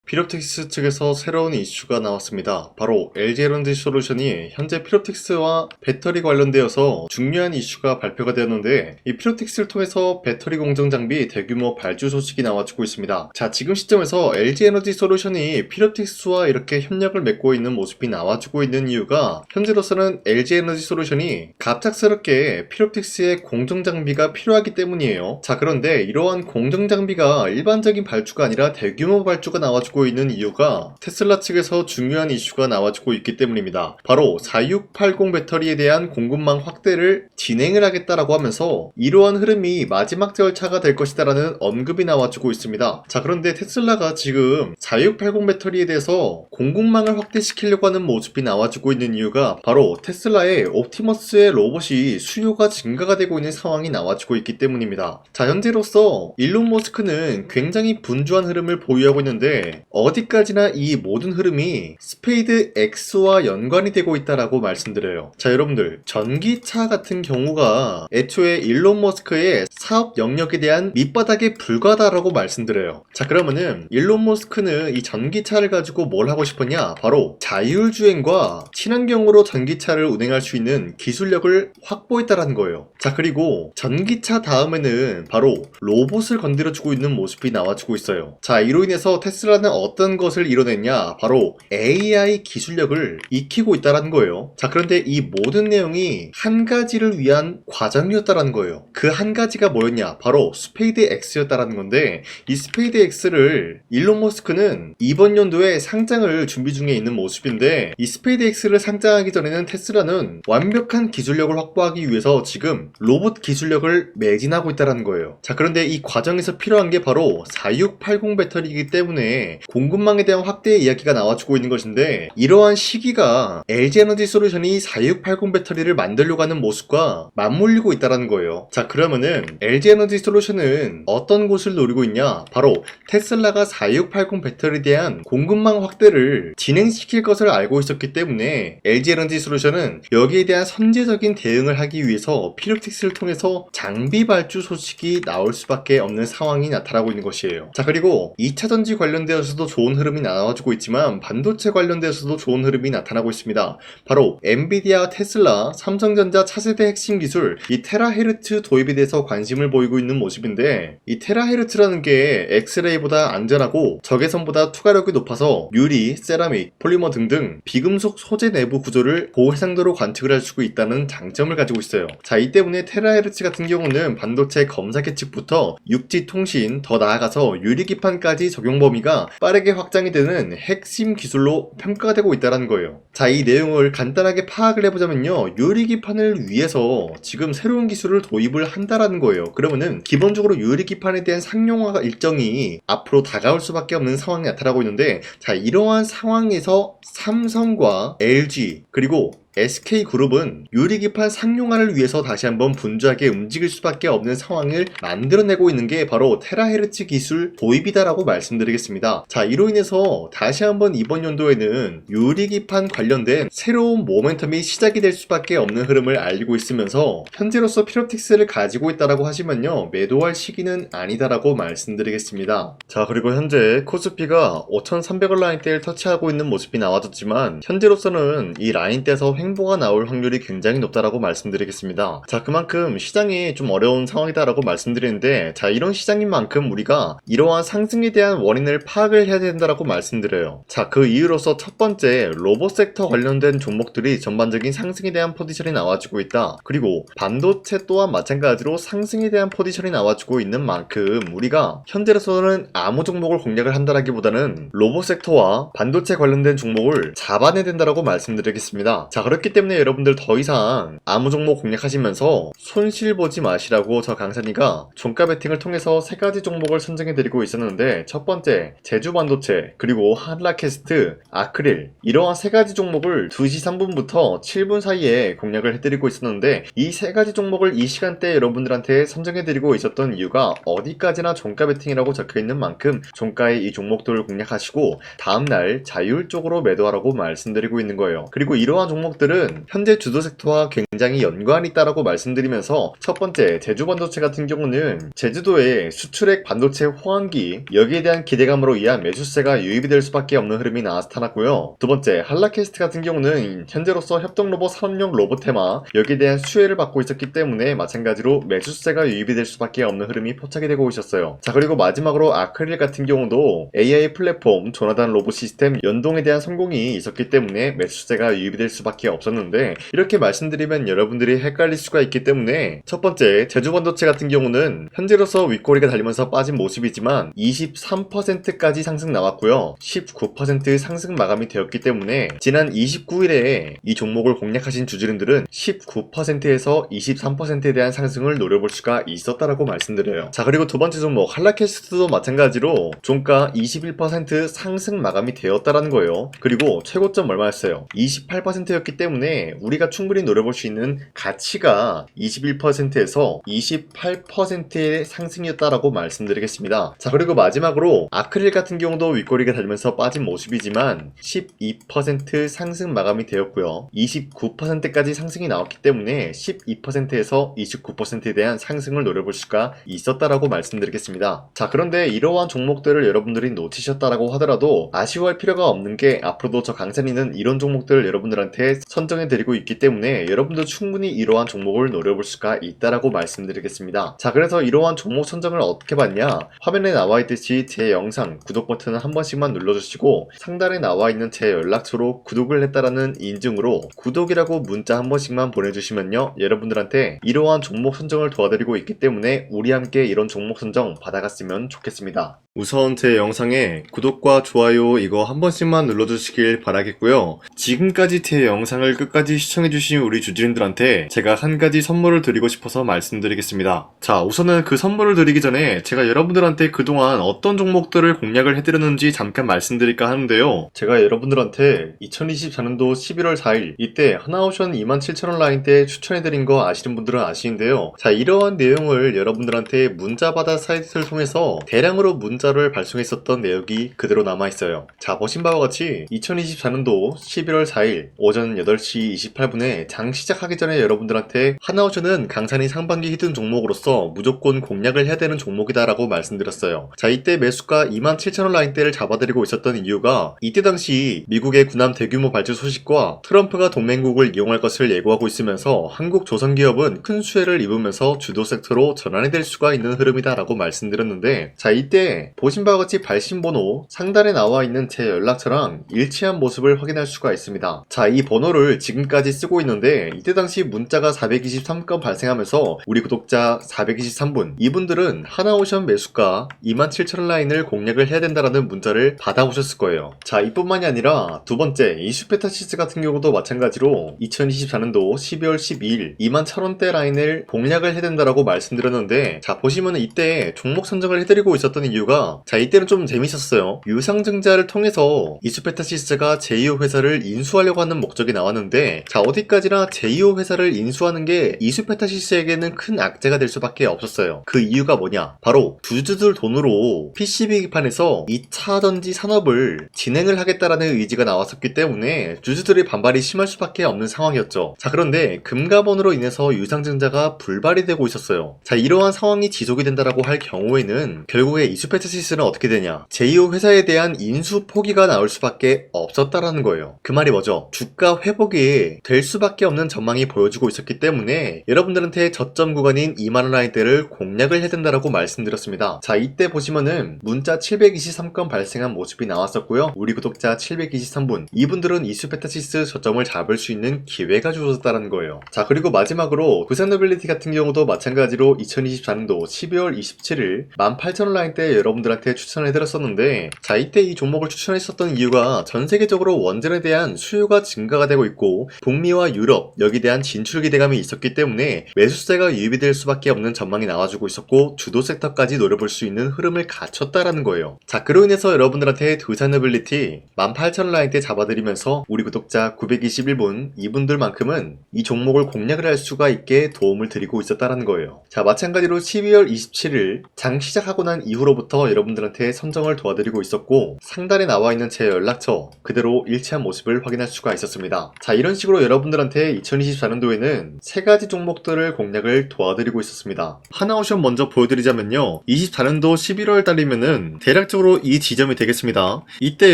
피롭틱스 측에서 새로운 이슈가 나왔습니다. 바로 LG에너지솔루션이 현재 피롭틱스와 배터리 관련되어서 중요한 이슈가 발표가 되었는데, 이 피롭틱스를 통해서 배터리 공정 장비 대규모 발주 소식이 나와주고 있습니다. 자, 지금 시점에서 LG에너지솔루션이 피롭틱스와 이렇게 협력을 맺고 있는 모습이 나와주고 있는 이유가, 현재로서는 LG에너지솔루션이 갑작스럽게 피롭틱스의 공정 장비가 필요하기 때문이에요. 자, 그런데 이러한 공정 장비가 일반적인 발주가 아니라 대규모 발주가 나와주고 있는 이유가 테슬라 측에서 중요한 이슈가 나와주고 있기 때문입니다. 바로 4680 배터리에 대한 공급망 확대를 진행을 하겠다라고 하면서 이러한 흐름이 마지막 절차가 될 것이다라는 언급이 나와주고 있습니다. 자, 그런데 테슬라가 지금 4680 배터리에 대해서 공급망을 확대시키려고 하는 모습이 나와주고 있는 이유가 바로 테슬라의 옵티머스의 로봇이 수요가 증가가 되고 있는 상황이 나와주고 있기 때문입니다. 자, 현재로서 일론 머스크는 굉장히 분주한 흐름을 보유하고 있는데, 어디까지나 이 모든 흐름이 스페이드 X와 연관이 되고 있다라고 말씀드려요. 자, 여러분들, 전기차 같은 경우가 애초에 일론 머스크의 사업 영역에 대한 밑바닥에 불과하다라고 말씀드려요. 자, 그러면은 일론 머스크는 이 전기차를 가지고 뭘 하고 싶었냐? 바로 자율주행과 친환경으로 전기차를 운행할 수 있는 기술력을 확보했다라는 거예요. 자, 그리고 전기차 다음에는 바로 로봇을 건드려주고 있는 모습이 나와주고 있어요. 자, 이로 인해서 테슬라는 어떤 것을 이뤄냈냐? 바로 AI 기술력을 익히고 있다는 거예요. 자, 그런데 이 모든 내용이 한 가지를 위한 과정이었다는 거예요. 그 한 가지가 뭐였냐? 바로 스페이드 X였다는 건데, 이 스페이드 X를 일론 머스크는 이번 연도에 상장을 준비 중에 있는 모습인데, 이 스페이드 X를 상장하기 전에는 테슬라는 완벽한 기술력을 확보하기 위해서 지금 로봇 기술력을 매진하고 있다는 거예요. 자, 그런데 이 과정에서 필요한 게 바로 4680 배터리이기 때문에 공급망에 대한 확대의 이야기가 나와주고 있는 것인데, 이러한 시기가 LG에너지솔루션이 4680 배터리를 만들려고 하는 모습과 맞물리고 있다는 거예요. 자, 그러면은 LG에너지솔루션은 어떤 곳을 노리고 있냐? 바로 테슬라가 4680 배터리에 대한 공급망 확대를 진행시킬 것을 알고 있었기 때문에 LG에너지솔루션은 여기에 대한 선제적인 대응을 하기 위해서 피롭틱스를 통해서 장비 발주 소식이 나올 수밖에 없는 상황이 나타나고 있는 것이에요. 자, 그리고 2차전지 관련되어서도 좋은 흐름이 나와주고 있지만 반도체 관련되어서도 좋은 흐름이 나타나고 있습니다. 바로 엔비디아, 테슬라, 삼성전자 차세대 핵심 기술 이 테라헤르츠 도입에 대해서 관심을 보이고 있는 모습인데, 이 테라헤르츠라는 게 엑스레이보다 안전하고 적외선보다 투과력이 높아서 유리, 세라믹, 폴리머 등등 비금속 소재 내부 구조를 고해상도로 관측을 할 수 있다는 장점을 가지고 있어요. 자, 이 때문에 테라헤르츠 같은 경우는 반도체 검사 계측부터 육지 통신, 더 나아가서 유리기판까지 적용 범위가 빠르게 확장이 되는 핵심 기술로 평가가 되고 있다는 거예요. 자, 이 내용을 간단하게 파악을 해보자면요, 유리기판을 위해서 지금 새로운 기술을 도입을 한다라는 거예요. 그러면은 기본적으로 유리기판에 대한 상용화 일정이 앞으로 다가올 수밖에 없는 상황이 나타나고 있는데, 자, 이러한 상황에서 삼성과 LG 그리고 SK그룹은 유리기판 상용화를 위해서 다시 한번 분주하게 움직일 수밖에 없는 상황을 만들어내고 있는 게 바로 테라헤르츠 기술 도입이다라고 말씀드리겠습니다. 자, 이로 인해서 다시 한번 이번 연도에는 유리기판 관련된 새로운 모멘텀이 시작이 될 수밖에 없는 흐름을 알리고 있으면서 현재로서 피롭틱스를 가지고 있다라고 하시면요, 매도할 시기는 아니다라고 말씀드리겠습니다. 자, 그리고 현재 코스피가 5300원 라인대를 터치하고 있는 모습이 나와줬지만 현재로서는 이 라인대에서 횡보가 나올 확률이 굉장히 높다라고 말씀드리겠습니다. 자, 그만큼 시장이 좀 어려운 상황이다라고 말씀드리는데, 자, 이런 시장인 만큼 우리가 이러한 상승에 대한 원인을 파악을 해야 된다라고 말씀드려요. 자, 그 이유로서 첫 번째, 로봇 섹터 관련된 종목들이 전반적인 상승에 대한 포지션이 나와주고 있다. 그리고 반도체 또한 마찬가지로 상승에 대한 포지션이 나와주고 있는 만큼 우리가 현재로서는 아무 종목을 공략을 한다라기보다는 로봇 섹터와 반도체 관련된 종목을 잡아내야 된다라고 말씀드리겠습니다. 자, 그렇기 때문에 여러분들 더 이상 아무 종목 공략하시면서 손실 보지 마시라고 저 강산이가 종가 베팅을 통해서 세 가지 종목을 선정해드리고 있었는데, 첫 번째 제주반도체, 그리고 한라캐스트, 아크릴, 이러한 세 가지 종목을 2시 3분부터 7분 사이에 공략을 해드리고 있었는데, 이 세 가지 종목을 이 시간대에 여러분들한테 선정해드리고 있었던 이유가 어디까지나 종가 베팅이라고 적혀있는 만큼 종가의 이 종목들을 공략하시고 다음날 자율적으로 매도하라고 말씀드리고 있는 거예요. 그리고 이러한 종목 종목들은 현재 주도 섹터와 굉장히 연관이 있다라고 말씀드리면서, 첫 번째 제주반도체 같은 경우는 제주도의 수출액 반도체 호황기, 여기에 대한 기대감으로 인한 매수세가 유입이 될 수밖에 없는 흐름이 나타났고요. 두 번째 한라캐스트 같은 경우는 현재로서 협동로봇 산업용 로봇테마, 여기에 대한 수혜를 받고 있었기 때문에 마찬가지로 매수세가 유입이 될 수밖에 없는 흐름이 포착이 되고 있었어요. 자, 그리고 마지막으로 아크릴 같은 경우도 AI 플랫폼 조나단 로봇 시스템 연동에 대한 성공이 있었기 때문에 매수세가 유입이 될 수밖에 없었는데, 이렇게 말씀드리면 여러분들이 헷갈릴 수가 있기 때문에, 첫 번째 제주반도체 같은 경우는 현재로서 윗꼬리가 달리면서 빠진 모습이지만 23%까지 상승 나왔고요. 19% 상승 마감이 되었기 때문에 지난 29일에 이 종목을 공략하신 주주님들은 19%에서 23%에 대한 상승을 노려볼 수가 있었다라고 말씀드려요. 자, 그리고 두 번째 종목 한라캐스트도 마찬가지로 종가 21% 상승 마감이 되었다라는 거예요. 그리고 최고점 얼마였어요? 28%였기 때문에 우리가 충분히 노려볼 수 있는 가치가 21%에서 28%의 상승이었다라고 말씀드리겠습니다. 자, 그리고 마지막으로 아크릴 같은 경우도 윗꼬리가 달리면서 빠진 모습이지만 12% 상승 마감이 되었고요. 29%까지 상승이 나왔기 때문에 12%에서 29%에 대한 상승을 노려볼 수가 있었다라고 말씀드리겠습니다. 자, 그런데 이러한 종목들을 여러분들이 놓치셨다라고 하더라도 아쉬워할 필요가 없는 게, 앞으로도 저 강산이는 이런 종목들을 여러분들한테 선정해 드리고 있기 때문에 여러분도 충분히 이러한 종목을 노려볼 수가 있다라고 말씀드리겠습니다. 자, 그래서 이러한 종목 선정을 어떻게 받냐, 화면에 나와 있듯이 제 영상 구독 버튼을 한 번씩만 눌러주시고 상단에 나와 있는 제 연락처로 구독을 했다라는 인증으로 구독이라고 문자 한 번씩만 보내주시면요, 여러분들한테 이러한 종목 선정을 도와드리고 있기 때문에 우리 함께 이런 종목 선정 받아갔으면 좋겠습니다. 우선 제 영상에 구독과 좋아요 이거 한 번씩만 눌러주시길 바라겠고요. 지금까지 제 영상을 끝까지 시청해주신 우리 주주님들한테 제가 한 가지 선물을 드리고 싶어서 말씀드리겠습니다. 자, 우선은 그 선물을 드리기 전에 제가 여러분들한테 그동안 어떤 종목들을 공략을 해드렸는지 잠깐 말씀드릴까 하는데요. 제가 여러분들한테 2024년도 11월 4일 이때 하나오션 27,000원 라인 때 추천해드린 거 아시는 분들은 아시는데요. 자, 이러한 내용을 여러분들한테 문자받아 사이트를 통해서 대량으로 문자를 발송했었던 내역이 그대로 남아있어요. 자, 보신 바와 같이 2024년도 11월 4일 오전 8시 28분에 장 시작하기 전에 여러분들한테 하나오션은 강산이 상반기 히든 종목으로서 무조건 공략을 해야 되는 종목이다 라고 말씀드렸어요. 자, 이때 매수가 27,000원 라인대를 잡아드리고 있었던 이유가, 이때 당시 미국의 군함 대규모 발주 소식과 트럼프가 동맹국을 이용할 것을 예고하고 있으면서 한국 조선기업은 큰 수혜를 입으면서 주도 섹터로 전환이 될 수가 있는 흐름이다 라고 말씀드렸는데, 자, 이때 보신 바와 같이 발신번호 상단에 나와 있는 제 연락처랑 일치한 모습을 확인할 수가 있습니다. 자, 이 번호를 지금까지 쓰고 있는데 이때 당시 문자가 423건 발생하면서 우리 구독자 423분, 이분들은 하나오션 매수가 27,000원 라인을 공략을 해야 된다라는 문자를 받아오셨을 거예요. 자, 이뿐만이 아니라 두 번째 이슈페타시스 같은 경우도 마찬가지로 2024년도 12월 12일 21,000원대 라인을 공략을 해야 된다라고 말씀드렸는데, 자, 보시면 이때 종목 선정을 해드리고 있었던 이유가, 자, 이때는 좀 재밌었어요. 유상증자를 통해서 이슈페타시스가 제2호 회사를 인수하려고 하는 목적이 나왔는데, 자, 어디까지나 제2호 회사를 인수하는 게 이슈페타시스에게는 큰 악재가 될 수밖에 없었어요. 그 이유가 뭐냐, 바로 주주들 돈으로 PCB판에서 2차 전지 산업을 진행을 하겠다라는 의지가 나왔었기 때문에 주주들의 반발이 심할 수밖에 없는 상황이었죠. 자, 그런데 금가번으로 인해서 유상증자가 불발이 되고 있었어요. 자, 이러한 상황이 지속이 된다라고 할 경우에는 결국에 이슈페타시스는 어떻게 되냐, 제2호 회사에 대한 인수 포기가 나올 수밖에 없었다라는 거예요. 그 말이 뭐죠? 주가 회복이 될 수밖에 없는 전망이 보여주고 있었기 때문에 여러분들한테 저점 구간인 2만원 라인대를 공략을 해야 된다라고 말씀드렸습니다. 자, 이때 보시면은 문자 723건 발생한 모습이 나왔었고요. 우리 구독자 723분, 이분들은 이슈페타시스 저점을 잡을 수 있는 기회가 주어졌다는 거예요. 자, 그리고 마지막으로 부산노빌리티 같은 경우도 마찬가지로 2024년도 12월 27일 18,000원 라인대 여러분들한테 추천해드렸었는데, 자, 이때 이 종목을 추천했었던 이유가 전 세계적으로 원전에 대한 수요가 증가가 되고 있고 북미와 유럽 여기에 대한 진출 기대감이 있었기 때문에 매수세가 유입이 될 수밖에 없는 전망이 나와주고 있었고 주도 섹터까지 노려볼 수 있는 흐름을 갖췄다라는 거예요. 자, 그로 인해서 여러분들한테 두산노빌리티 18,000원 라인대 잡아드리면서 우리 구독자 921분, 이분들만큼은 이 종목을 공략을 할 수가 있게 도움을 드리고 있었다라는 거예요. 자, 마찬가지로 12월 27일 장 시작하고 난 이후로부터 통해서 여러분들한테 선정을 도와드리고 있었고, 상단에 나와 있는 제 연락처 그대로 일치한 모습을 확인할 수가 있었습니다. 자, 이런 식으로 여러분들한테 2024년도에는 3가지 종목들을 공략을 도와드리고 있었습니다. 하나오션 먼저 보여드리자면요, 24년도 11월 달이면은 대략적으로 이 지점이 되겠습니다. 이때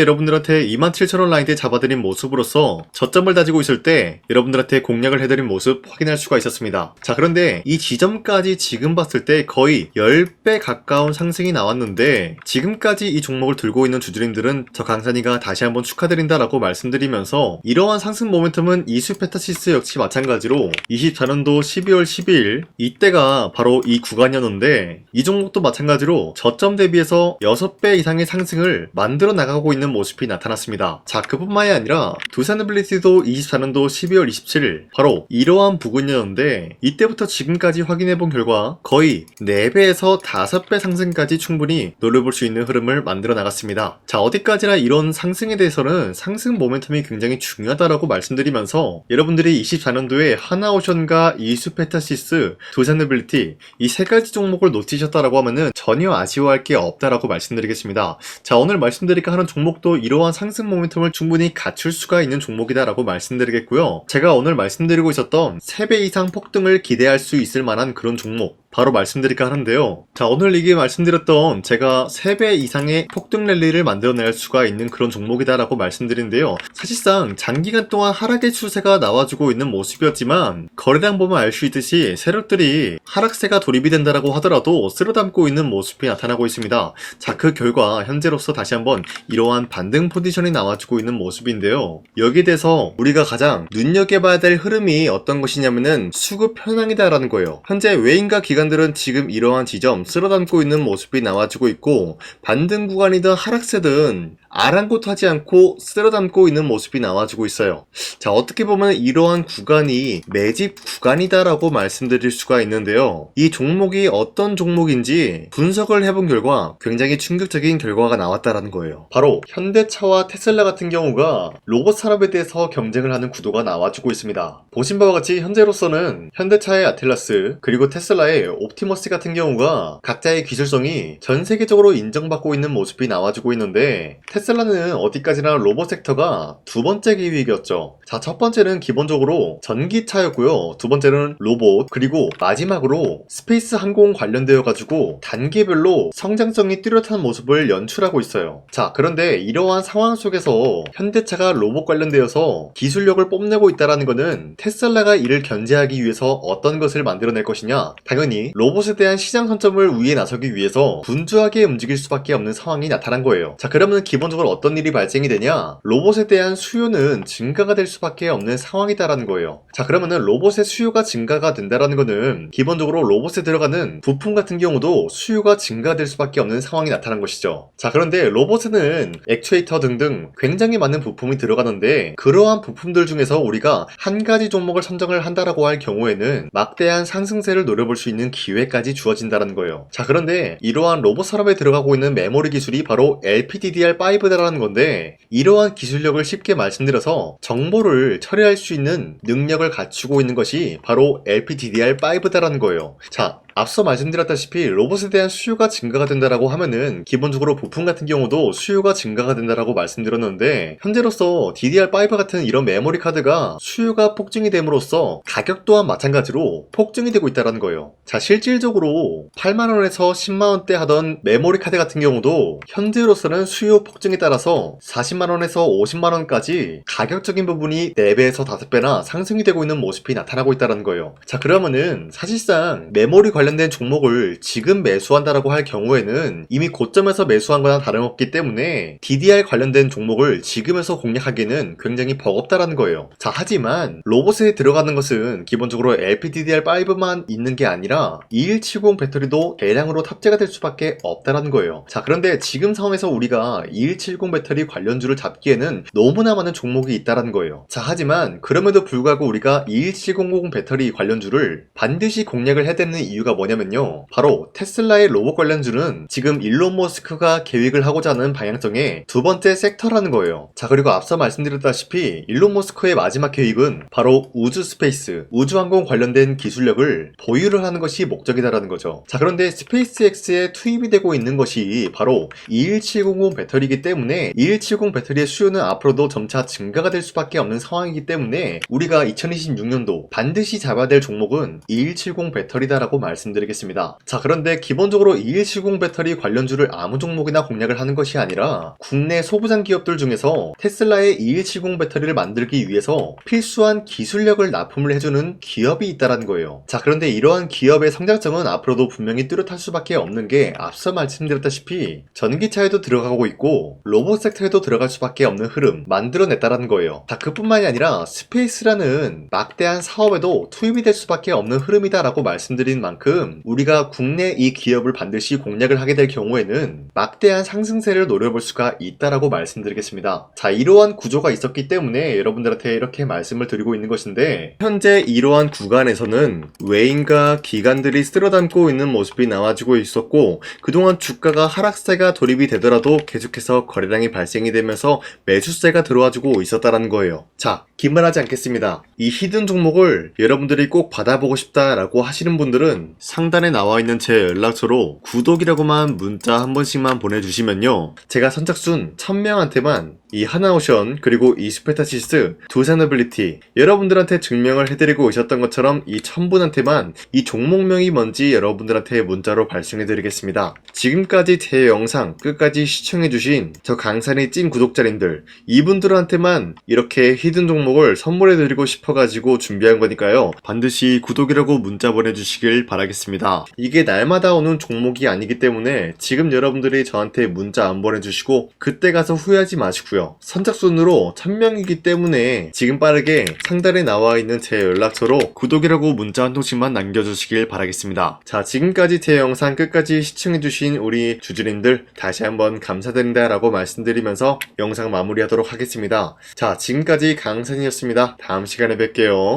여러분들한테 27,000원 라인대 잡아드린 모습으로서 저점을 다지고 있을 때 여러분들한테 공략을 해드린 모습 확인할 수가 있었습니다. 자, 그런데 이 지점까지 지금 봤을 때 거의 10배 가까운 상승이 나왔는데, 지금까지 이 종목을 들고 있는 주주님들은 저 강산이가 다시 한번 축하드린다라고 말씀드리면서, 이러한 상승 모멘텀은 이수페타시스 역시 마찬가지로 24년도 12월 12일 이때가 바로 이 구간이었는데, 이 종목도 마찬가지로 저점 대비해서 6배 이상의 상승을 만들어 나가고 있는 모습이 나타났습니다. 자, 그뿐만이 아니라 두산에빌리티도 24년도 12월 27일 바로 이러한 부근이었는데, 이때부터 지금까지 확인해본 결과 거의 4배에서 5배 상승까지 충분히 노려볼 수 있는 흐름을 만들어 나갔습니다. 자, 어디까지나 이런 상승에 대해서는 상승 모멘텀이 굉장히 중요하다라고 말씀드리면서, 여러분들이 24년도에 하나오션과 이수페타시스, 두산에빌리티 이 3가지 종목을 놓치셨다라고 하면은 전혀 아쉬워할 게 없다라고 말씀드리겠습니다. 자, 오늘 말씀드릴까 하는 종목도 이러한 상승 모멘텀을 충분히 갖출 수가 있는 종목이다라고 말씀드리겠고요. 제가 오늘 말씀드리고 있었던 3배 이상 폭등을 기대할 수 있을 만한 그런 종목 바로 말씀드릴까 하는데요. 자, 오늘 이게 말씀드렸던 제가 3배 이상의 폭등 랠리를 만들어낼 수가 있는 그런 종목이다라고 말씀드리는데요. 사실상 장기간 동안 하락의 추세가 나와주고 있는 모습이었지만, 거래량 보면 알 수 있듯이 세력들이 하락세가 돌입이 된다라고 하더라도 쓸어담고 있는 모습이 나타나고 있습니다. 자, 그 결과 현재로서 다시 한번 이러한 반등 포지션이 나와주고 있는 모습인데요. 여기에 대해서 우리가 가장 눈여겨봐야 될 흐름이 어떤 것이냐면은 수급 현황이다라는 거예요. 현재 외인과 기관들은 지금 이러한 지점 쓸어담고 있는 모습이 나와주고 있고, 반등 구간이든 하락세든 아랑곳하지 않고 쓸어담고 있는 모습이 나와주고 있어요. 자, 어떻게 보면 이러한 구간이 매집 구간이다라고 말씀드릴 수가 있는데요. 이 종목이 어떤 종목인지 분석을 해본 결과 굉장히 충격적인 결과가 나왔다라는 거예요. 바로 현대차와 테슬라 같은 경우가 로봇 산업에 대해서 경쟁을 하는 구도가 나와주고 있습니다. 보신 바와 같이 현재로서는 현대차의 아틀라스 그리고 테슬라의 옵티머스 같은 경우가 각자의 기술성이 전 세계적으로 인정받고 있는 모습이 나와주고 있는데, 테슬라는 어디까지나 로봇 섹터가 2번째 기획이었죠. 자, 첫 번째는 기본적으로 전기차였고요. 2번째는 로봇, 그리고 마지막으로 스페이스 항공 관련되어 가지고 단계별로 성장성이 뚜렷한 모습을 연출하고 있어요. 자, 그런데 이러한 상황 속에서 현대차가 로봇 관련되어서 기술력을 뽐내고 있다는 것은 테슬라가 이를 견제하기 위해서 어떤 것을 만들어낼 것이냐, 당연히 로봇에 대한 시장 선점을 위해 나서기 위해서 분주하게 움직일 수밖에 없는 상황이 나타난 거예요. 자, 그러면 기본적으로 어떤 일이 발생이 되냐, 로봇에 대한 수요는 증가가 될 수밖에 없는 상황이다라는 거예요. 자, 그러면은 로봇의 수요가 증가가 된다라는 거는 기본적으로 로봇에 들어가는 부품 같은 경우도 수요가 증가될 수밖에 없는 상황이 나타난 것이죠. 자, 그런데 로봇에는 액추에이터 등등 굉장히 많은 부품이 들어가는데, 그러한 부품들 중에서 우리가 한 가지 종목을 선정을 한다라고 할 경우에는 막대한 상승세를 노려볼 수 있는 기회까지 주어진다는 거예요. 자, 그런데 이러한 로봇 산업에 들어가고 있는 메모리 기술이 바로 LPDDR5다라는 건데, 이러한 기술력을 쉽게 말씀드려서 정보를 처리할 수 있는 능력을 갖추고 있는 것이 바로 LPDDR5다라는 거예요. 자, 앞서 말씀드렸다시피 로봇에 대한 수요가 증가가 된다라고 하면은 기본적으로 부품 같은 경우도 수요가 증가가 된다라고 말씀드렸는데, 현재로서 DDR5 같은 이런 메모리 카드가 수요가 폭증이 됨으로써 가격 또한 마찬가지로 폭증이 되고 있다는 거예요. 자, 실질적으로 8만원에서 10만원대 하던 메모리 카드 같은 경우도 현재로서는 수요 폭증에 따라서 40만원에서 50만원까지 가격적인 부분이 4배에서 5배나 상승이 되고 있는 모습이 나타나고 있다는 거예요. 자, 그러면은 사실상 메모리 관련된 종목을 지금 매수한다라고 할 경우에는 이미 고점에서 매수한 거나 다름없기 때문에 DDR 관련된 종목을 지금에서 공략하기에는 굉장히 버겁다라는 거예요. 자, 하지만 로봇에 들어가는 것은 기본적으로 LPDDR5만 있는 게 아니라 2170 배터리도 대량으로 탑재가 될 수밖에 없다라는 거예요. 자, 그런데 지금 상황에서 우리가 2170 배터리 관련주를 잡기에는 너무나 많은 종목이 있다라는 거예요. 자, 하지만 그럼에도 불구하고 우리가 21700 배터리 관련주를 반드시 공략을 해야 되는 이유가 뭐냐면요. 바로 테슬라의 로봇 관련주는 지금 일론 머스크가 계획을 하고자 하는 방향성의 두 번째 섹터라는 거예요. 자, 그리고 앞서 말씀드렸다시피 일론 머스크의 마지막 계획은 바로 우주 스페이스, 우주항공 관련된 기술력을 보유를 하는 것이 목적이다라는 거죠. 자, 그런데 스페이스X에 투입이 되고 있는 것이 바로 21700 배터리이기 때문에 2170 배터리의 수요는 앞으로도 점차 증가가 될 수밖에 없는 상황이기 때문에 우리가 2026년도 반드시 잡아야 될 종목은 2170 배터리다라고 말씀드리겠습니다. 자, 그런데 기본적으로 2170 배터리 관련주를 아무 종목이나 공략을 하는 것이 아니라 국내 소부장 기업들 중에서 테슬라의 2170 배터리를 만들기 위해서 필수한 기술력을 납품을 해주는 기업이 있다는 거예요. 자, 그런데 이러한 기업의 성장성은 앞으로도 분명히 뚜렷할 수밖에 없는 게 앞서 말씀드렸다시피 전기차에도 들어가고 있고 로봇 섹터에도 들어갈 수밖에 없는 흐름 만들어냈다라는 거예요. 자, 그뿐만이 아니라 스페이스라는 막대한 사업에도 투입이 될 수밖에 없는 흐름이다라고 말씀드린 만큼 우리가 국내 이 기업을 반드시 공략을 하게 될 경우에는 막대한 상승세를 노려볼 수가 있다라고 말씀드리겠습니다. 자, 이러한 구조가 있었기 때문에 여러분들한테 이렇게 말씀을 드리고 있는 것인데 현재 이러한 구간에서는 외인과 기관들이 쓸어담고 있는 모습이 나와지고 있었고 그동안 주가가 하락세가 돌입이 되더라도 계속해서 거래량이 발생이 되면서 매수세가 들어와주고 있었다라는 거예요. 자, 긴말하지 않겠습니다. 이 히든 종목을 여러분들이 꼭 받아보고 싶다라고 하시는 분들은 상단에 나와 있는 제 연락처로 구독이라고만 문자 한 번씩만 보내주시면요. 제가 선착순 1000명한테만 이 하나오션 그리고 이 스페타시스 두사너빌리티 여러분들한테 증명을 해드리고 있었던 것처럼 이 1000분한테만 이 종목명이 뭔지 여러분들한테 문자로 발송해드리겠습니다. 지금까지 제 영상 끝까지 시청해주신 저 강산의 찐 구독자님들 이분들한테만 이렇게 히든 종목을 선물해드리고 싶어가지고 준비한 거니까요. 반드시 구독이라고 문자 보내주시길 바라겠습니다. 이게 날마다 오는 종목이 아니기 때문에 지금 여러분들이 저한테 문자 안 보내주시고 그때 가서 후회하지 마시고요. 선착순으로 1000명이기 때문에 지금 빠르게 상단에 나와 있는 제 연락처로 구독이라고 문자 한 통씩만 남겨주시길 바라겠습니다. 자, 지금까지 제 영상 끝까지 시청해주신 우리 주주님들 다시 한번 감사드린다 라고 말씀드리면서 영상 마무리하도록 하겠습니다. 자, 지금까지 강산이었습니다. 다음 시간에 뵐게요.